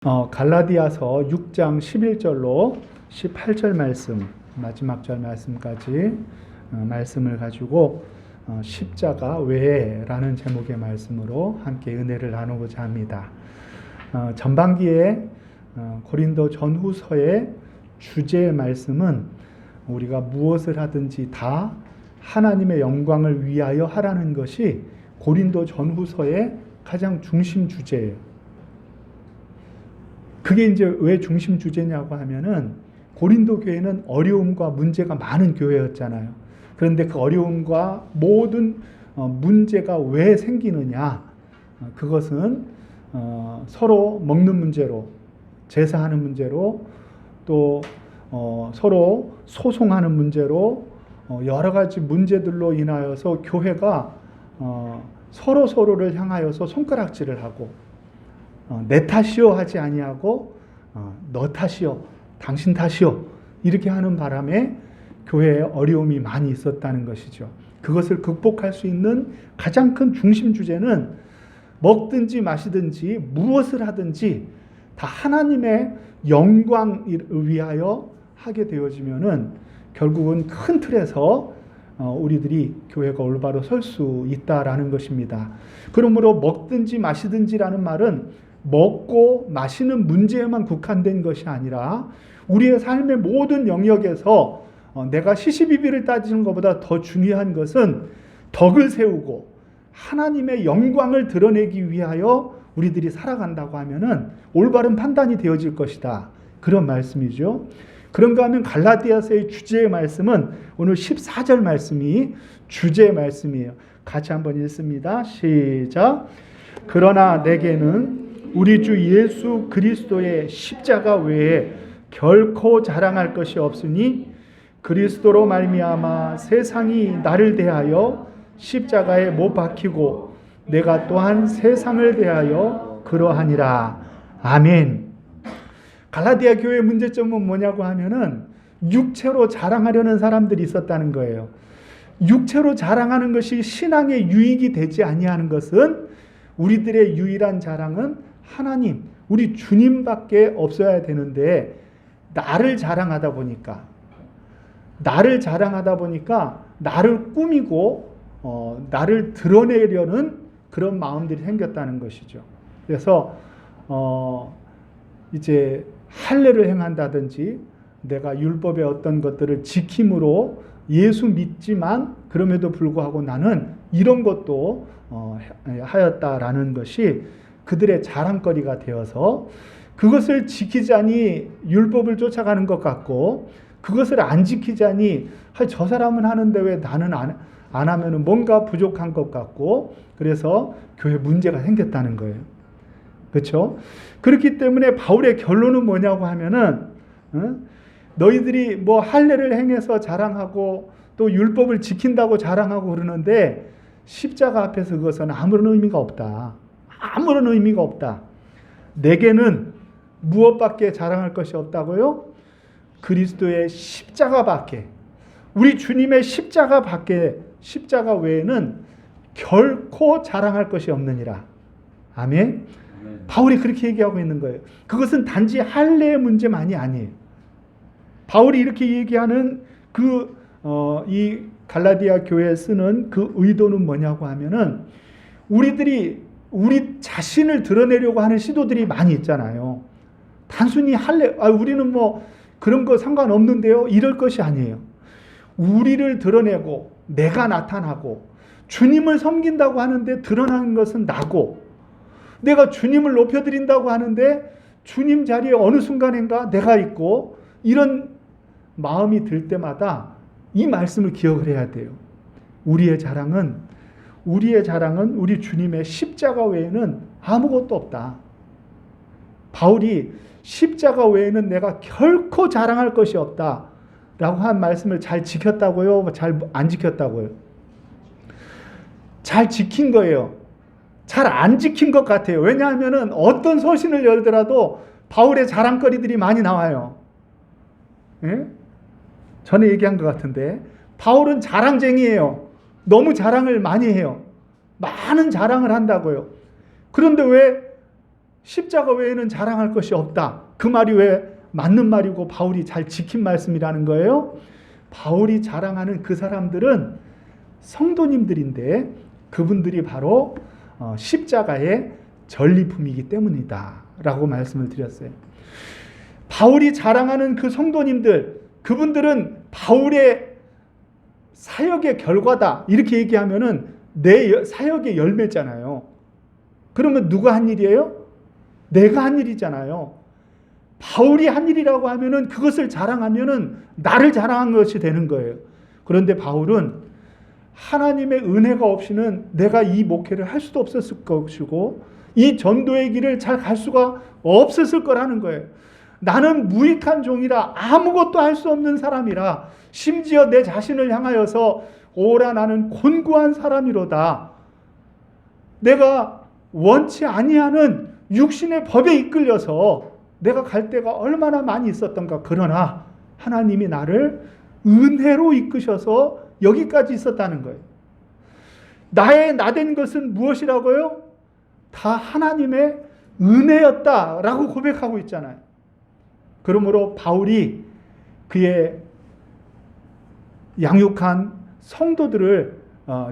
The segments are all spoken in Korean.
갈라디아서 6장 11절로 18절 말씀, 마지막 절 말씀까지 말씀을 가지고 십자가 외에라는 제목의 말씀으로 함께 은혜를 나누고자 합니다. 전반기에 고린도 전후서의 주제의 말씀은 우리가 무엇을 하든지 다 하나님의 영광을 위하여 하라는 것이 고린도 전후서의 가장 중심 주제예요. 그게 이제 왜 중심 주제냐고 하면은 고린도 교회는 어려움과 문제가 많은 교회였잖아요. 그런데 그 어려움과 모든 문제가 왜 생기느냐? 그것은 서로 먹는 문제로, 제사하는 문제로, 또 서로 소송하는 문제로 여러 가지 문제들로 인하여서 교회가 서로를 향하여서 손가락질을 하고 내 탓이요 하지 아니하고 너 탓이요, 당신 탓이요 이렇게 하는 바람에 교회에 어려움이 많이 있었다는 것이죠. 그것을 극복할 수 있는 가장 큰 중심 주제는 먹든지 마시든지 무엇을 하든지 다 하나님의 영광을 위하여 하게 되어지면은 결국은 큰 틀에서 우리들이 교회가 올바로 설 수 있다라는 것입니다. 그러므로 먹든지 마시든지라는 말은 먹고 마시는 문제에만 국한된 것이 아니라 우리의 삶의 모든 영역에서 내가 시시비비를 따지는 것보다 더 중요한 것은 덕을 세우고 하나님의 영광을 드러내기 위하여 우리들이 살아간다고 하면은 올바른 판단이 되어질 것이다. 그런 말씀이죠. 그런가 하면 갈라디아서의 주제의 말씀은 오늘 14절 말씀이 주제의 말씀이에요. 같이 한번 읽습니다. 시작. 그러나 내게는 우리 주 예수 그리스도의 십자가 외에 결코 자랑할 것이 없으니 그리스도로 말미암아 세상이 나를 대하여 십자가에 못 박히고 내가 또한 세상을 대하여 그러하니라. 아멘. 갈라디아 교회의 문제점은 뭐냐고 하면은 육체로 자랑하려는 사람들이 있었다는 거예요. 육체로 자랑하는 것이 신앙의 유익이 되지 아니하는 것은 우리들의 유일한 자랑은 하나님, 우리 주님밖에 없어야 되는데 나를 자랑하다 보니까 나를 꾸미고 나를 드러내려는 그런 마음들이 생겼다는 것이죠. 그래서 이제 할례를 행한다든지 내가 율법의 어떤 것들을 지킴으로 예수 믿지만 그럼에도 불구하고 나는 이런 것도 하였다라는 것이 그들의 자랑거리가 되어서 그것을 지키자니 율법을 쫓아가는 것 같고 그것을 안 지키자니 저 사람은 하는데 왜 나는 안 하면은 뭔가 부족한 것 같고 그래서 교회 문제가 생겼다는 거예요. 그렇죠? 그렇기 때문에 바울의 결론은 뭐냐고 하면은 너희들이 뭐 할례를 행해서 자랑하고 또 율법을 지킨다고 자랑하고 그러는데 십자가 앞에서 그것은 아무런 의미가 없다. 아무런 의미가 없다. 내게는 무엇밖에 자랑할 것이 없다고요? 그리스도의 십자가밖에, 우리 주님의 십자가밖에, 십자가 외에는 결코 자랑할 것이 없느니라. 아멘. 바울이 그렇게 얘기하고 있는 거예요. 그것은 단지 할례의 문제만이 아니에요. 바울이 이렇게 얘기하는 이 갈라디아 교회에 쓰는 그 의도는 뭐냐고 하면은 우리 자신을 드러내려고 하는 시도들이 많이 있잖아요. 단순히 우리는 뭐 그런 거 상관없는데요. 이럴 것이 아니에요. 우리를 드러내고 내가 나타나고 주님을 섬긴다고 하는데 드러나는 것은 나고 내가 주님을 높여드린다고 하는데 주님 자리에 어느 순간인가 내가 있고 이런 마음이 들 때마다 이 말씀을 기억을 해야 돼요. 우리의 자랑은 우리 주님의 십자가 외에는 아무것도 없다. 바울이 십자가 외에는 내가 결코 자랑할 것이 없다 라고 한 말씀을 잘 지켰다고요? 잘 안 지켰다고요? 잘 지킨 거예요. 잘 안 지킨 것 같아요. 왜냐하면 어떤 서신을 열더라도 바울의 자랑거리들이 많이 나와요. 예? 전에 얘기한 것 같은데 바울은 자랑쟁이에요. 너무 자랑을 많이 해요. 많은 자랑을 한다고요. 그런데 왜 십자가 외에는 자랑할 것이 없다. 그 말이 왜 맞는 말이고 바울이 잘 지킨 말씀이라는 거예요? 바울이 자랑하는 그 사람들은 성도님들인데 그분들이 바로 십자가의 전리품이기 때문이다 라고 말씀을 드렸어요. 바울이 자랑하는 그 성도님들, 그분들은 바울의 사역의 결과다 이렇게 얘기하면은 내 사역의 열매잖아요. 그러면 누가 한 일이에요? 내가 한 일이잖아요. 바울이 한 일이라고 하면은 그것을 자랑하면은 나를 자랑한 것이 되는 거예요. 그런데 바울은 하나님의 은혜가 없이는 내가 이 목회를 할 수도 없었을 것이고 이 전도의 길을 잘 갈 수가 없었을 거라는 거예요. 나는 무익한 종이라 아무것도 할 수 없는 사람이라 심지어 내 자신을 향하여서 오라 나는 곤고한 사람이로다. 내가 원치 아니하는 육신의 법에 이끌려서 내가 갈 데가 얼마나 많이 있었던가. 그러나 하나님이 나를 은혜로 이끄셔서 여기까지 있었다는 거예요. 나의 나된 것은 무엇이라고요? 다 하나님의 은혜였다라고 고백하고 있잖아요. 그러므로 바울이 그의 양육한 성도들을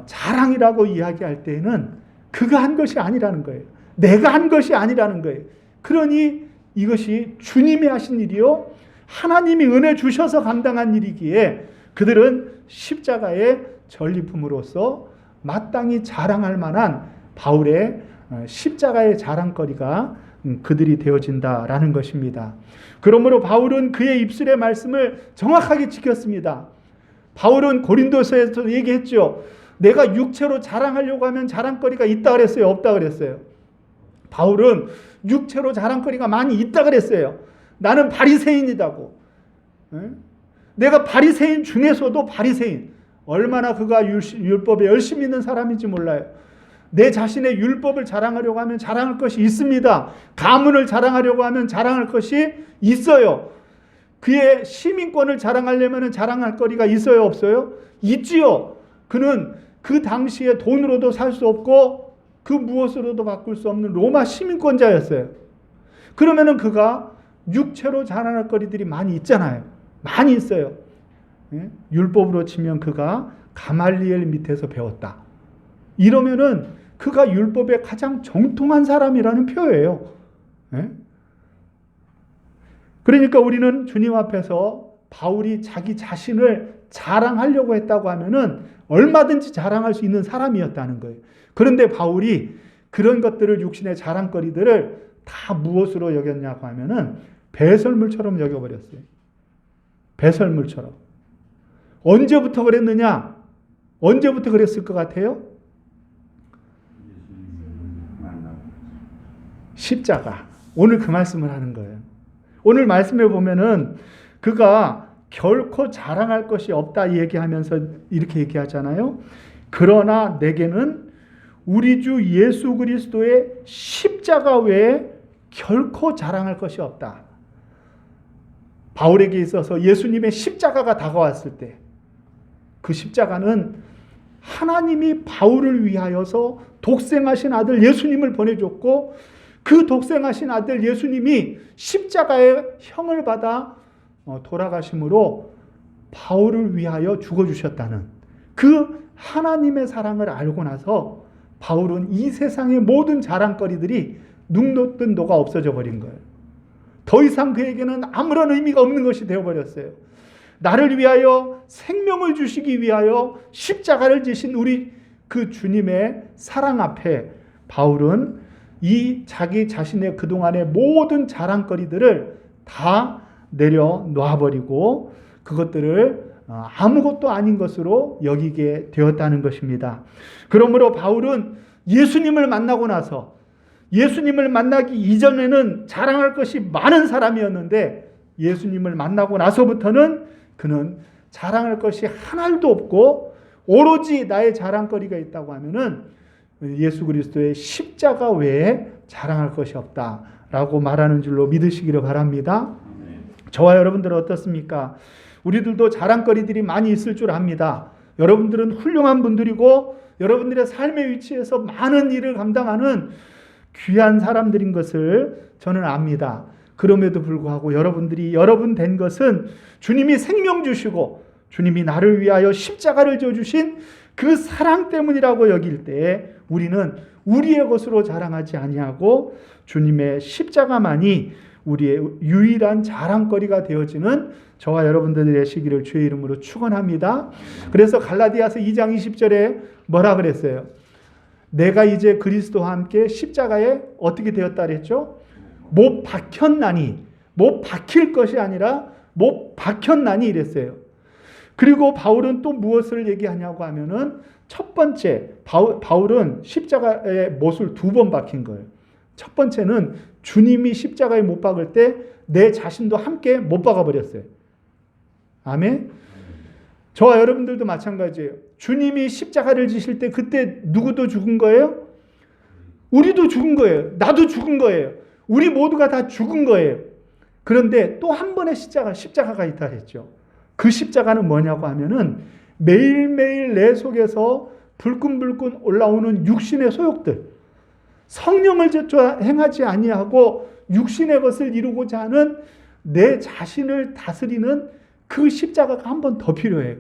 자랑이라고 이야기할 때에는 그가 한 것이 아니라는 거예요. 내가 한 것이 아니라는 거예요. 그러니 이것이 주님이 하신 일이요 하나님이 은혜 주셔서 감당한 일이기에 그들은 십자가의 전리품으로서 마땅히 자랑할 만한 바울의 십자가의 자랑거리가 그들이 되어진다라는 것입니다. 그러므로 바울은 그의 입술의 말씀을 정확하게 지켰습니다. 바울은 고린도서에서 얘기했죠. 내가 육체로 자랑하려고 하면 자랑거리가 있다 그랬어요? 없다 그랬어요? 바울은 육체로 자랑거리가 많이 있다 그랬어요. 나는 바리새인이다고. 내가 바리새인 중에서도 바리새인. 얼마나 그가 율법에 열심히 있는 사람인지 몰라요. 내 자신의 율법을 자랑하려고 하면 자랑할 것이 있습니다. 가문을 자랑하려고 하면 자랑할 것이 있어요. 그의 시민권을 자랑하려면 자랑할 거리가 있어요, 없어요? 있지요. 그는 그 당시에 돈으로도 살 수 없고 그 무엇으로도 바꿀 수 없는 로마 시민권자였어요. 그러면은 그가 육체로 자랑할 거리들이 많이 있잖아요. 많이 있어요. 율법으로 치면 그가 가말리엘 밑에서 배웠다. 이러면은 그가 율법에 가장 정통한 사람이라는 표예요. 그러니까 우리는 주님 앞에서 바울이 자기 자신을 자랑하려고 했다고 하면은 얼마든지 자랑할 수 있는 사람이었다는 거예요. 그런데 바울이 그런 것들을 육신의 자랑거리들을 다 무엇으로 여겼냐고 하면은 배설물처럼 여겨버렸어요. 배설물처럼. 언제부터 그랬느냐? 언제부터 그랬을 것 같아요? 십자가. 오늘 그 말씀을 하는 거예요. 오늘 말씀에 보면은 그가 결코 자랑할 것이 없다 얘기하면서 이렇게 얘기하잖아요. 그러나 내게는 우리 주 예수 그리스도의 십자가 외에 결코 자랑할 것이 없다. 바울에게 있어서 예수님의 십자가가 다가왔을 때 그 십자가는 하나님이 바울을 위하여서 독생하신 아들 예수님을 보내줬고 그 독생하신 아들 예수님이 십자가의 형을 받아 돌아가심으로 바울을 위하여 죽어주셨다는 그 하나님의 사랑을 알고 나서 바울은 이 세상의 모든 자랑거리들이 눈 녹든 노가 없어져 버린 거예요. 더 이상 그에게는 아무런 의미가 없는 것이 되어버렸어요. 나를 위하여 생명을 주시기 위하여 십자가를 지신 우리 그 주님의 사랑 앞에 바울은 이 자기 자신의 그동안의 모든 자랑거리들을 다 내려놓아버리고 그것들을 아무것도 아닌 것으로 여기게 되었다는 것입니다. 그러므로 바울은 예수님을 만나고 나서 예수님을 만나기 이전에는 자랑할 것이 많은 사람이었는데 예수님을 만나고 나서부터는 그는 자랑할 것이 하나도 없고 오로지 나의 자랑거리가 있다고 하면은 예수 그리스도의 십자가 외에 자랑할 것이 없다라고 말하는 줄로 믿으시기를 바랍니다. 저와 여러분들은 어떻습니까? 우리들도 자랑거리들이 많이 있을 줄 압니다. 여러분들은 훌륭한 분들이고 여러분들의 삶의 위치에서 많은 일을 감당하는 귀한 사람들인 것을 저는 압니다. 그럼에도 불구하고 여러분들이 여러분 된 것은 주님이 생명 주시고 주님이 나를 위하여 십자가를 져주신 그 사랑 때문이라고 여길 때 우리는 우리의 것으로 자랑하지 아니하고 주님의 십자가만이 우리의 유일한 자랑거리가 되어지는 저와 여러분들이 되시기를 주의 이름으로 축원합니다. 그래서 갈라디아서 2장 20절에 뭐라 그랬어요? 내가 이제 그리스도와 함께 십자가에 어떻게 되었다 그랬죠? 못 박혔나니, 못 박힐 것이 아니라 못 박혔나니 이랬어요. 그리고 바울은 또 무엇을 얘기하냐고 하면은 첫 번째, 바울은 십자가에 못을 2번 박힌 거예요. 첫 번째는 주님이 십자가에 못 박을 때 내 자신도 함께 못 박아버렸어요. 아멘? 저와 여러분들도 마찬가지예요. 주님이 십자가를 지실 때 그때 누구도 죽은 거예요? 우리도 죽은 거예요. 나도 죽은 거예요. 우리 모두가 다 죽은 거예요. 그런데 또 한 번의 십자가가 있다 했죠. 그 십자가는 뭐냐고 하면은 매일매일 내 속에서 불끈불끈 올라오는 육신의 소욕들, 성령을 행하지 아니하고 육신의 것을 이루고자 하는 내 자신을 다스리는 그 십자가가 한 번 더 필요해요.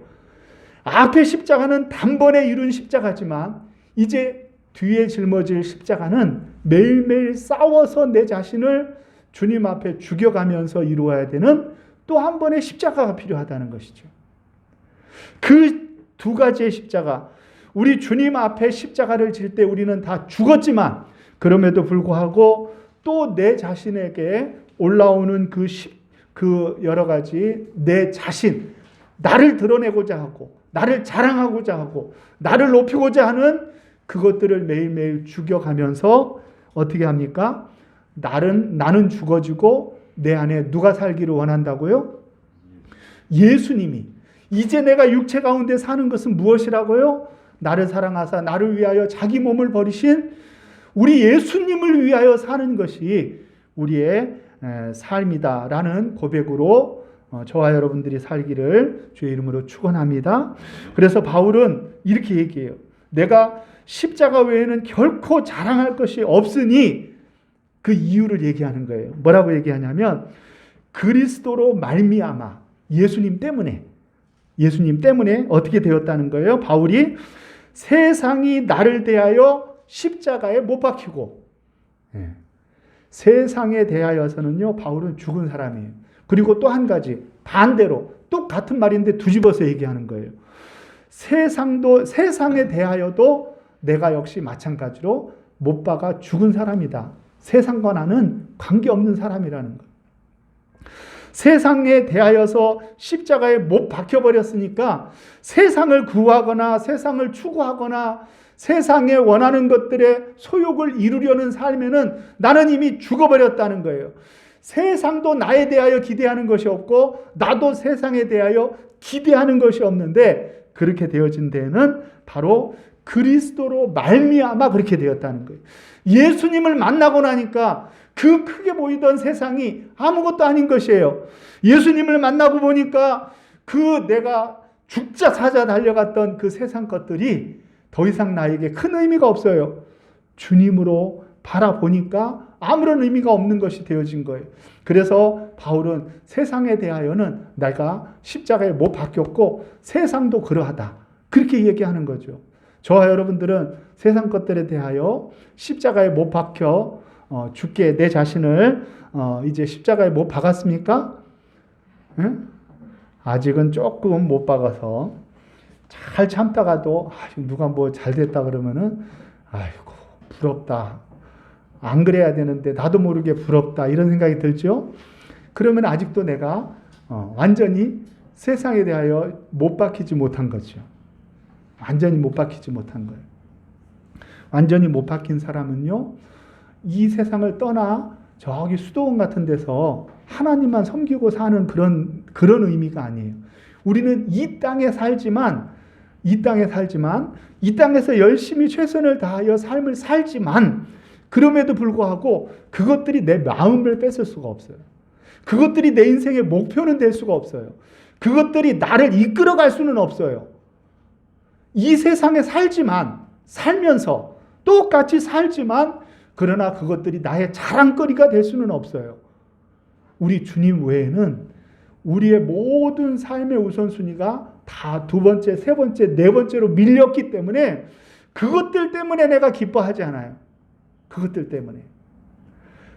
앞에 십자가는 단번에 이룬 십자가지만 이제 뒤에 짊어질 십자가는 매일매일 싸워서 내 자신을 주님 앞에 죽여가면서 이루어야 되는 또 한 번의 십자가가 필요하다는 것이죠. 그 2가지의 십자가, 우리 주님 앞에 십자가를 질 때 우리는 다 죽었지만 그럼에도 불구하고 또 내 자신에게 올라오는 그 여러 가지 내 자신, 나를 드러내고자 하고 나를 자랑하고자 하고 나를 높이고자 하는 그것들을 매일매일 죽여가면서 어떻게 합니까? 나는 죽어지고 내 안에 누가 살기를 원한다고요? 예수님이. 이제 내가 육체 가운데 사는 것은 무엇이라고요? 나를 사랑하사 나를 위하여 자기 몸을 버리신 우리 예수님을 위하여 사는 것이 우리의 삶이다라는 고백으로 저와 여러분들이 살기를 주의 이름으로 축원합니다. 그래서 바울은 이렇게 얘기해요. 내가 십자가 외에는 결코 자랑할 것이 없으니 그 이유를 얘기하는 거예요. 뭐라고 얘기하냐면 그리스도로 말미암아 예수님 때문에 어떻게 되었다는 거예요? 바울이 세상이 나를 대하여 십자가에 못 박히고 세상에 대하여서는요 바울은 죽은 사람이에요. 그리고 또 한 가지 반대로 똑같은 말인데 뒤집어서 얘기하는 거예요. 세상에 대하여도 내가 역시 마찬가지로 못 박아 죽은 사람이다. 세상과 나는 관계없는 사람이라는 것. 세상에 대하여서 십자가에 못 박혀버렸으니까 세상을 구하거나 세상을 추구하거나 세상에 원하는 것들의 소욕을 이루려는 삶에는 나는 이미 죽어버렸다는 거예요. 세상도 나에 대하여 기대하는 것이 없고 나도 세상에 대하여 기대하는 것이 없는데 그렇게 되어진 데는 바로 그리스도로 말미암아 그렇게 되었다는 거예요. 예수님을 만나고 나니까 그 크게 보이던 세상이 아무것도 아닌 것이에요. 예수님을 만나고 보니까 그 내가 죽자 사자 달려갔던 그 세상 것들이 더 이상 나에게 큰 의미가 없어요. 주님으로 바라보니까 아무런 의미가 없는 것이 되어진 거예요. 그래서 바울은 세상에 대하여는 내가 십자가에 못 박혔고 세상도 그러하다. 그렇게 얘기하는 거죠. 저와 여러분들은 세상 것들에 대하여 십자가에 못 박혀 죽게 내 자신을 이제 십자가에 못 박았습니까? 응? 아직은 조금 못 박아서 잘 참다가도 누가 뭐 잘 됐다 그러면은 아이고 부럽다. 안 그래야 되는데 나도 모르게 부럽다 이런 생각이 들죠. 그러면 아직도 내가 완전히 세상에 대하여 못 박히지 못한 거죠. 완전히 못 박히지 못한 거예요. 완전히 못 박힌 사람은요, 이 세상을 떠나 저기 수도원 같은 데서 하나님만 섬기고 사는 그런 의미가 아니에요. 우리는 이 땅에 살지만 이 땅에서 열심히 최선을 다하여 삶을 살지만 그럼에도 불구하고 그것들이 내 마음을 뺏을 수가 없어요. 그것들이 내 인생의 목표는 될 수가 없어요. 그것들이 나를 이끌어갈 수는 없어요. 이 세상에 살면서 똑같이 살지만 그러나 그것들이 나의 자랑거리가 될 수는 없어요. 우리 주님 외에는 우리의 모든 삶의 우선순위가 다 두 번째, 세 번째, 네 번째로 밀렸기 때문에 그것들 때문에 내가 기뻐하지 않아요. 그것들 때문에.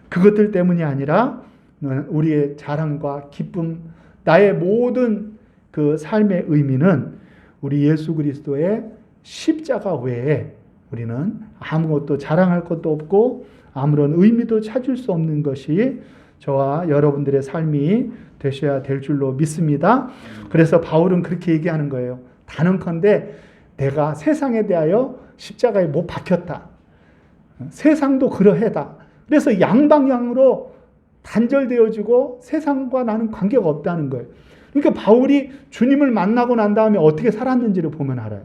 그것들 때문이 아니라 우리의 자랑과 기쁨, 나의 모든 그 삶의 의미는 우리 예수 그리스도의 십자가 외에 우리는 아무것도 자랑할 것도 없고 아무런 의미도 찾을 수 없는 것이 저와 여러분들의 삶이 되셔야 될 줄로 믿습니다. 그래서 바울은 그렇게 얘기하는 거예요. 단언컨대 내가 세상에 대하여 십자가에 못 박혔다. 세상도 그러해다. 그래서 양방향으로 단절되어지고 세상과 나는 관계가 없다는 거예요. 그러니까 바울이 주님을 만나고 난 다음에 어떻게 살았는지를 보면 알아요.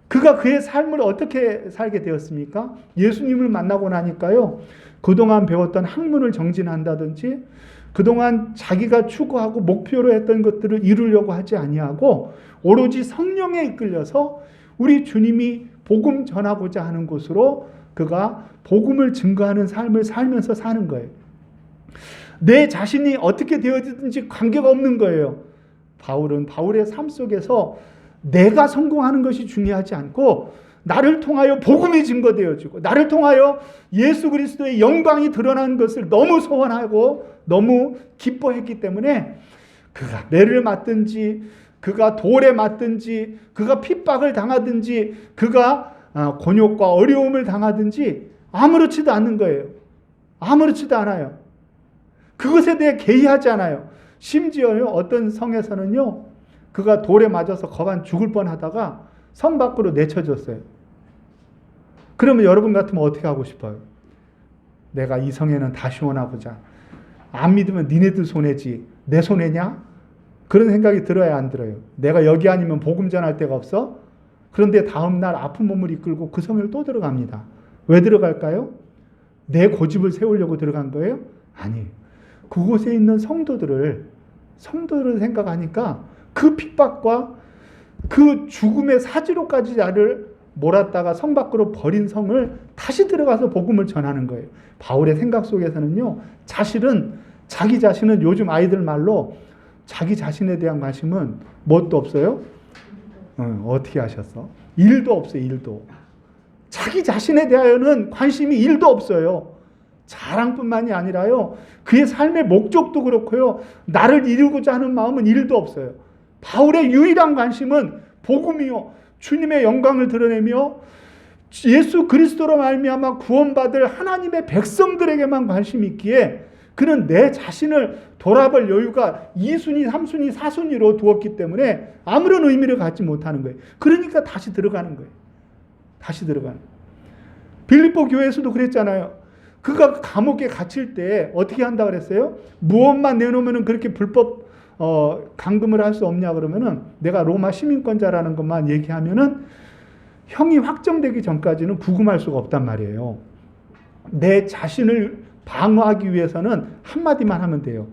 그가 그의 삶을 어떻게 살게 되었습니까? 예수님을 만나고 나니까요. 그동안 배웠던 학문을 정진한다든지 그동안 자기가 추구하고 목표로 했던 것들을 이루려고 하지 아니하고 오로지 성령에 이끌려서 우리 주님이 복음 전하고자 하는 곳으로 그가 복음을 증거하는 삶을 살면서 사는 거예요. 내 자신이 어떻게 되어지든지 관계가 없는 거예요. 바울은 바울의 삶 속에서 내가 성공하는 것이 중요하지 않고 나를 통하여 복음이 증거되어지고 나를 통하여 예수 그리스도의 영광이 드러나는 것을 너무 소원하고 너무 기뻐했기 때문에 그가 매를 맞든지 그가 돌에 맞든지 그가 핍박을 당하든지 그가 곤욕과 어려움을 당하든지 아무렇지도 않는 거예요. 아무렇지도 않아요. 그것에 대해 개의하지 않아요. 심지어요, 어떤 성에서는요, 그가 돌에 맞아서 거반 죽을 뻔하다가 성 밖으로 내쳐졌어요. 그러면 여러분 같으면 어떻게 하고 싶어요? 내가 이 성에는 다시 오나 보자. 안 믿으면 니네들 손해지. 내 손해냐? 그런 생각이 들어야 안 들어요. 내가 여기 아니면 복음 전할 데가 없어? 그런데 다음 날 아픈 몸을 이끌고 그 성을 또 들어갑니다. 왜 들어갈까요? 내 고집을 세우려고 들어간 거예요? 아니에요. 그곳에 있는 성도들을 생각하니까 그 핍박과 그 죽음의 사지로까지 나를 몰았다가 성 밖으로 버린 성을 다시 들어가서 복음을 전하는 거예요. 바울의 생각 속에서는요, 자기 자신은 요즘 아이들 말로 자기 자신에 대한 관심은 뭣도 없어요? 어떻게 하셨어? 일도 없어요, 일도. 자기 자신에 대하여는 관심이 일도 없어요. 자랑뿐만이 아니라요, 그의 삶의 목적도 그렇고요, 나를 이루고자 하는 마음은 일도 없어요. 바울의 유일한 관심은 복음이요, 주님의 영광을 드러내며 예수 그리스도로 말미암아 구원받을 하나님의 백성들에게만 관심이 있기에 그는 내 자신을 돌아볼 여유가 2순위, 3순위, 4순위로 두었기 때문에 아무런 의미를 갖지 못하는 거예요. 그러니까 다시 들어가는 거예요. 다시 들어가는 거예요. 빌립보 교회에서도 그랬잖아요. 그가 감옥에 갇힐 때 어떻게 한다 그랬어요? 무엇만 내놓으면 그렇게 불법 감금을 할 수 없냐 그러면은 내가 로마 시민권자라는 것만 얘기하면은 형이 확정되기 전까지는 구금할 수가 없단 말이에요. 내 자신을 방어하기 위해서는 한마디만 하면 돼요.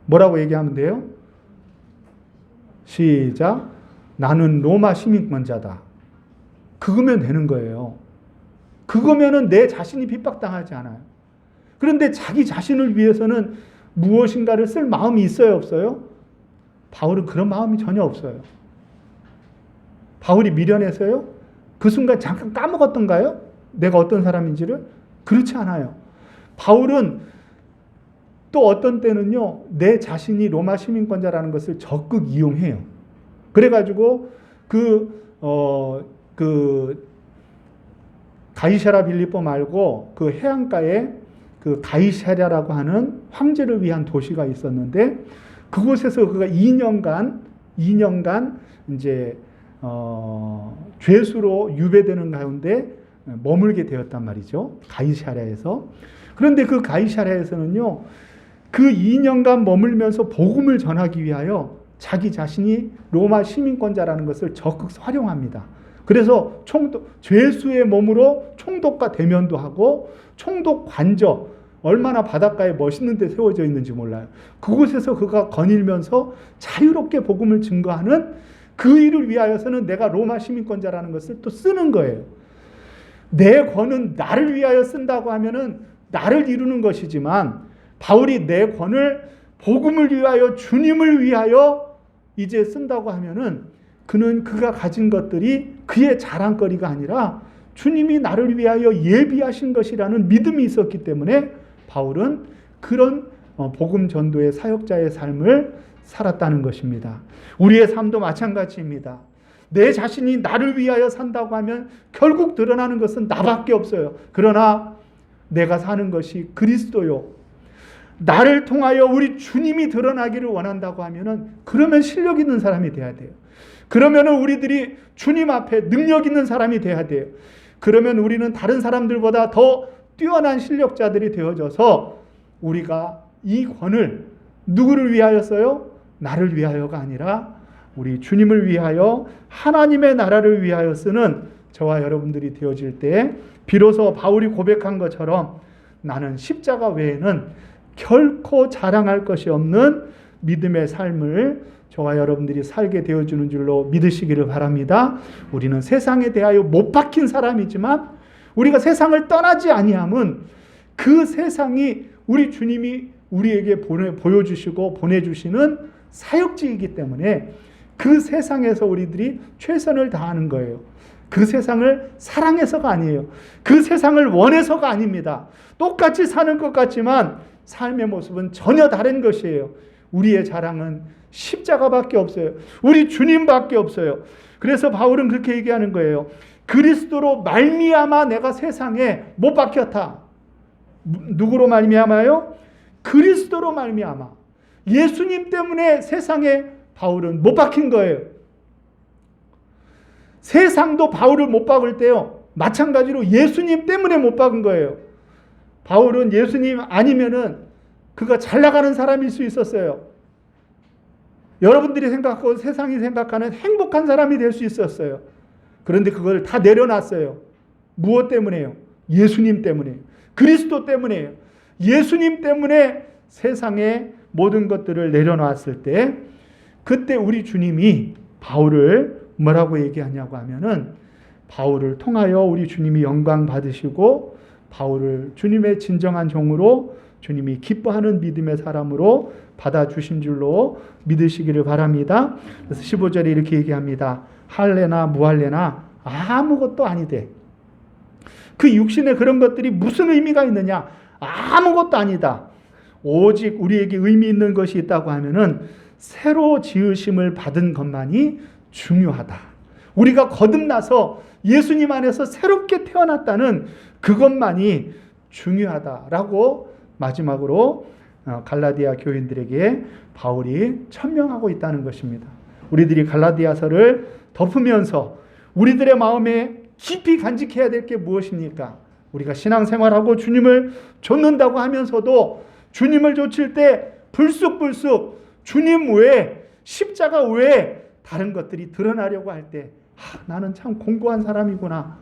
뭐라고 얘기하면 돼요? 시작. 나는 로마 시민권자다. 그거면 되는 거예요. 그거면은 내 자신이 핍박당하지 않아요. 그런데 자기 자신을 위해서는 무엇인가를 쓸 마음이 있어요, 없어요? 바울은 그런 마음이 전혀 없어요. 바울이 미련해서요? 그 순간 잠깐 까먹었던가요? 내가 어떤 사람인지를? 그렇지 않아요. 바울은 또 어떤 때는요, 내 자신이 로마 시민권자라는 것을 적극 이용해요. 그래가지고 가이사랴 빌립보 말고 그 해안가에 그 가이사랴라고 하는 황제를 위한 도시가 있었는데 그곳에서 그가 2년간 이제 죄수로 유배되는 가운데 머물게 되었단 말이죠. 가이사랴에서. 그런데 그 가이사랴에서는요, 그 2년간 머물면서 복음을 전하기 위하여 자기 자신이 로마 시민권자라는 것을 적극 활용합니다. 그래서 죄수의 몸으로 총독과 대면도 하고 총독 관저, 얼마나 바닷가에 멋있는 데 세워져 있는지 몰라요. 그곳에서 그가 거닐면서 자유롭게 복음을 증거하는 그 일을 위하여서는 내가 로마 시민권자라는 것을 또 쓰는 거예요. 내 권은 나를 위하여 쓴다고 하면은 나를 이루는 것이지만, 바울이 내 권을 복음을 위하여, 주님을 위하여 이제 쓴다고 하면은 그는 그가 가진 것들이 그의 자랑거리가 아니라 주님이 나를 위하여 예비하신 것이라는 믿음이 있었기 때문에 바울은 그런 복음 전도의 사역자의 삶을 살았다는 것입니다. 우리의 삶도 마찬가지입니다. 내 자신이 나를 위하여 산다고 하면 결국 드러나는 것은 나밖에 없어요. 그러나 내가 사는 것이 그리스도요, 나를 통하여 우리 주님이 드러나기를 원한다고 하면은, 그러면 실력 있는 사람이 돼야 돼요. 그러면은 우리들이 주님 앞에 능력 있는 사람이 돼야 돼요. 그러면 우리는 다른 사람들보다 더 뛰어난 실력자들이 되어져서 우리가 이 권을 누구를 위하여 써요? 나를 위하여가 아니라 우리 주님을 위하여, 하나님의 나라를 위하여 쓰는 저와 여러분들이 되어질 때 비로소 바울이 고백한 것처럼 나는 십자가 외에는 결코 자랑할 것이 없는 믿음의 삶을 저와 여러분들이 살게 되어주는 줄로 믿으시기를 바랍니다. 우리는 세상에 대하여 못 박힌 사람이지만 우리가 세상을 떠나지 아니함은 그 세상이 우리 주님이 우리에게 보여주시고 보내주시는 사역지이기 때문에 그 세상에서 우리들이 최선을 다하는 거예요. 그 세상을 사랑해서가 아니에요. 그 세상을 원해서가 아닙니다. 똑같이 사는 것 같지만 삶의 모습은 전혀 다른 것이에요. 우리의 자랑은 십자가밖에 없어요. 우리 주님밖에 없어요. 그래서 바울은 그렇게 얘기하는 거예요. 그리스도로 말미암아 내가 세상에 못 박혔다. 누구로 말미암아요? 그리스도로 말미암아. 예수님 때문에 세상에 바울은 못 박힌 거예요. 세상도 바울을 못 박을 때요, 마찬가지로 예수님 때문에 못 박은 거예요. 바울은 예수님 아니면은 그가 잘 나가는 사람일 수 있었어요. 여러분들이 생각하고 세상이 생각하는 행복한 사람이 될 수 있었어요. 그런데 그걸 다 내려놨어요. 무엇 때문에요? 예수님 때문에요. 그리스도 때문에요. 예수님 때문에 세상의 모든 것들을 내려놨을 때, 그때 우리 주님이 바울을 뭐라고 얘기하냐고 하면은, 바울을 통하여 우리 주님이 영광 받으시고 바울을 주님의 진정한 종으로, 주님이 기뻐하는 믿음의 사람으로 받아주신 줄로 믿으시기를 바랍니다. 그래서 15절에 이렇게 얘기합니다. 할래나 무할래나 아무것도 아니되. 그 육신의 그런 것들이 무슨 의미가 있느냐? 아무것도 아니다. 오직 우리에게 의미 있는 것이 있다고 하면은 새로 지으심을 받은 것만이 중요하다. 우리가 거듭나서 예수님 안에서 새롭게 태어났다는 그것만이 중요하다라고 마지막으로 갈라디아 교인들에게 바울이 천명하고 있다는 것입니다. 우리들이 갈라디아서를 덮으면서 우리들의 마음에 깊이 간직해야 될 게 무엇입니까? 우리가 신앙생활하고 주님을 좇는다고 하면서도 주님을 좇을 때 불쑥불쑥 주님 외에, 십자가 외에 다른 것들이 드러나려고 할 때, 나는 참 공고한 사람이구나.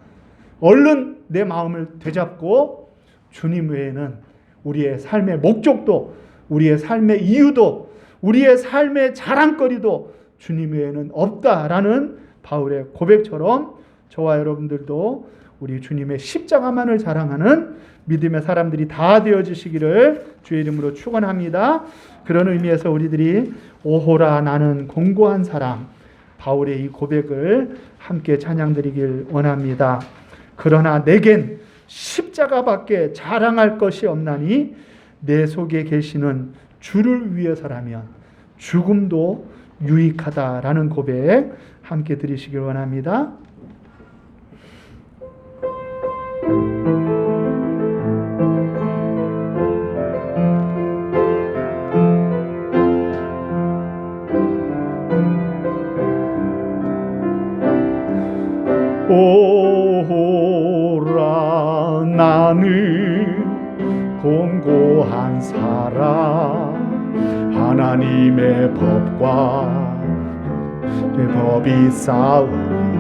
얼른 내 마음을 되잡고 주님 외에는 우리의 삶의 목적도, 우리의 삶의 이유도, 우리의 삶의 자랑거리도 주님 외에는 없다라는 바울의 고백처럼 저와 여러분들도 우리 주님의 십자가만을 자랑하는 믿음의 사람들이 다 되어주시기를 주의 이름으로 축원합니다. 그런 의미에서 우리들이 오호라 나는 공고한 사람, 바울의 이 고백을 함께 찬양드리길 원합니다. 그러나 내겐 십자가밖에 자랑할 것이 없나니 내 속에 계시는 주를 위해서라면 죽음도 유익하다라는 고백 함께 드리시길 원합니다. 오호라 나는 공고한 사람, 하나님의 법과 내 법이 싸우니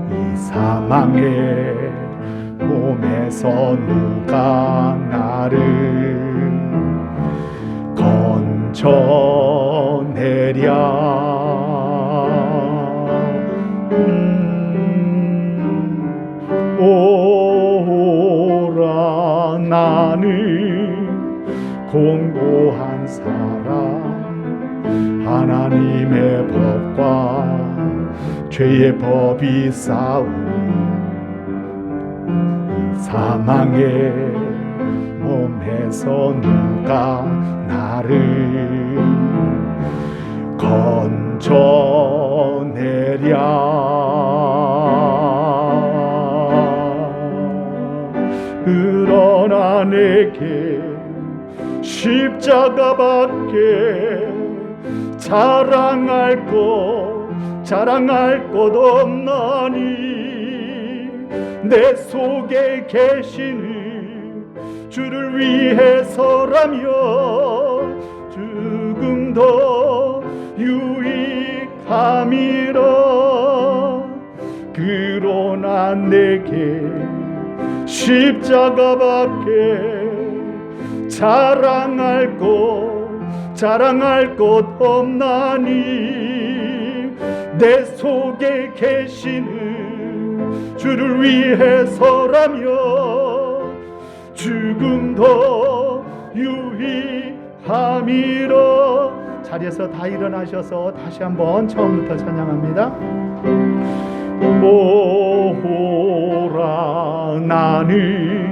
이 사망의 몸에서 누가 나를 건져내랴. 오라 나는 공고한 사람 하나님의 법과 죄의 법이 싸우니 사망의 몸에서 누가 나를 건져내랴. 그러나 내게 십자가밖에 자랑할 것 없나니 내 속에 계시는 주를 위해서라며 죽음도 유익함이라. 그러나 내게 십자가밖에 자랑할 것 없나니 내 속에 계시는 주를 위해서라며 죽음도 유익함이라. 자리에서 다 일어나셔서 다시 한번 처음부터 찬양합니다. 오라 나는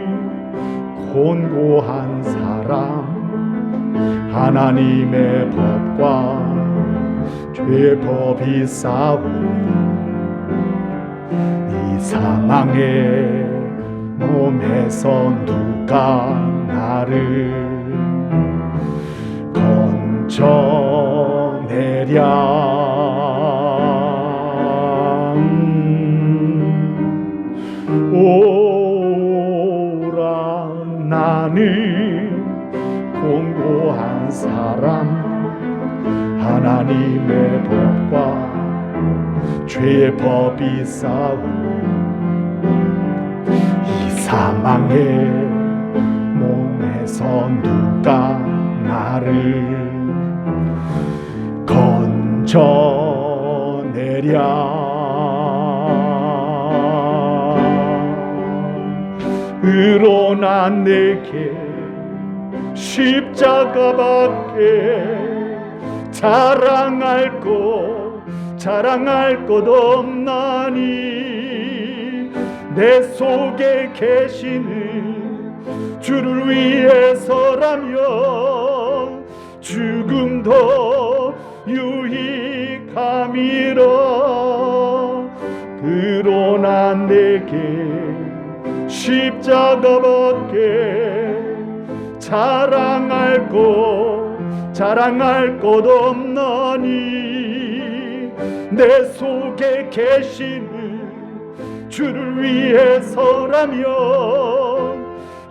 곤고한 사람 하나님의 법과 죄의 법이 싸우니 이 사망의 몸에서 누가 나를 건져내랴. 오라 나는 공고한 사람 하나님의 법과 죄의 법이 싸우니 이 사망의 몸에서 누가 나를 건져내랴. 그러나 내게 십자가밖에 자랑할 것 없나니 내 속에 계시는 주를 위해서라며 죽음도 유익함이라. 그러나 내게 십자가밖에 자랑할 것 없나니 내 속에 계시는 주를 위해서라며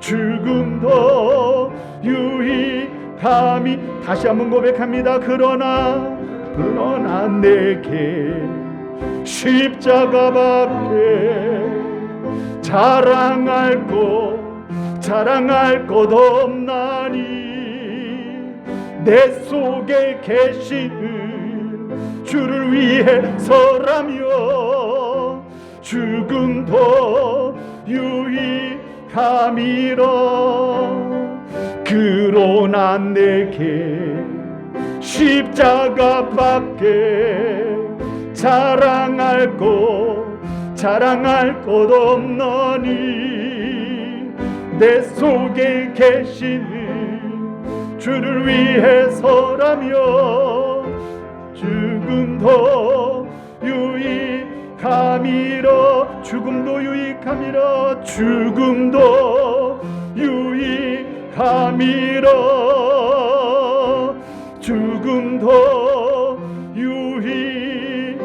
죽음도 유익함이. 다시 한번 고백합니다. 그러나 내게 십자가밖에 자랑할 것 없나니 내 속에 계시는 주를 위해서라며 죽음도 유익함이라. 그러나 내게 십자가밖에 자랑할 것 없나니 내 속에 계시는 주를 위해서라며 죽음도 유익함이라. 죽음도 유익함이라. 죽음도 유익함이라. 죽음도 유익함이라.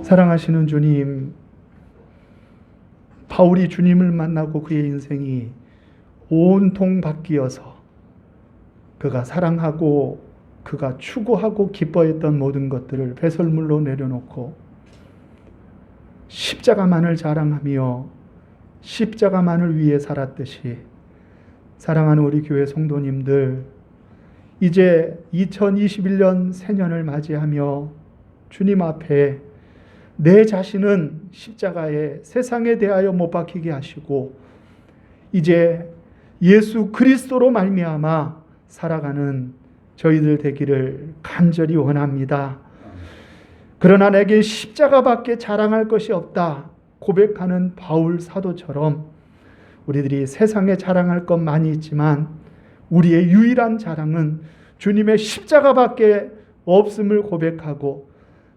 사랑하시는 주님, 바울이 주님을 만나고 그의 인생이 온통 바뀌어서 그가 사랑하고 그가 추구하고 기뻐했던 모든 것들을 배설물로 내려놓고 십자가만을 자랑하며 십자가만을 위해 살았듯이 사랑하는 우리 교회 성도님들, 이제 2021년 새년을 맞이하며 주님 앞에 내 자신은 십자가에 세상에 대하여 못 박히게 하시고 이제 예수 그리스도로 말미암아 살아가는 저희들 되기를 간절히 원합니다. 그러나 내게 십자가밖에 자랑할 것이 없다 고백하는 바울 사도처럼 우리들이 세상에 자랑할 것 많이 있지만 우리의 유일한 자랑은 주님의 십자가밖에 없음을 고백하고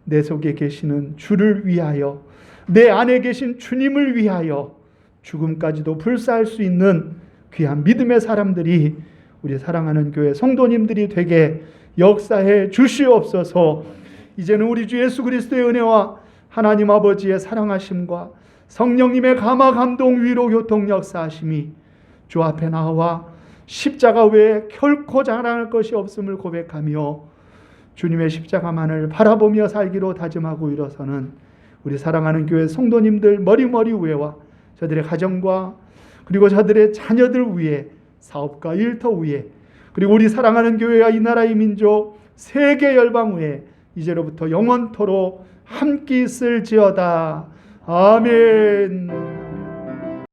내 속에 계시는 주를 위하여, 내 안에 계신 주님을 위하여 죽음까지도 불사할 수 있는 귀한 믿음의 사람들이 우리 사랑하는 교회 성도님들이 되게 역사해 주시옵소서. 이제는 우리 주 예수 그리스도의 은혜와 하나님 아버지의 사랑하심과 성령님의 감화 감동 위로 교통 역사하심이 주 앞에 나와 십자가 외에 결코 자랑할 것이 없음을 고백하며 주님의 십자가만을 바라보며 살기로 다짐하고 일어서는 우리 사랑하는 교회 성도님들 머리머리 위에와 저들의 가정과 그리고 저들의 자녀들 위에, 사업과 일터 위에, 그리고 우리 사랑하는 교회와 이 나라의 민족 세계 열방 위에 이제로부터 영원토록 함께 있을지어다. 아멘.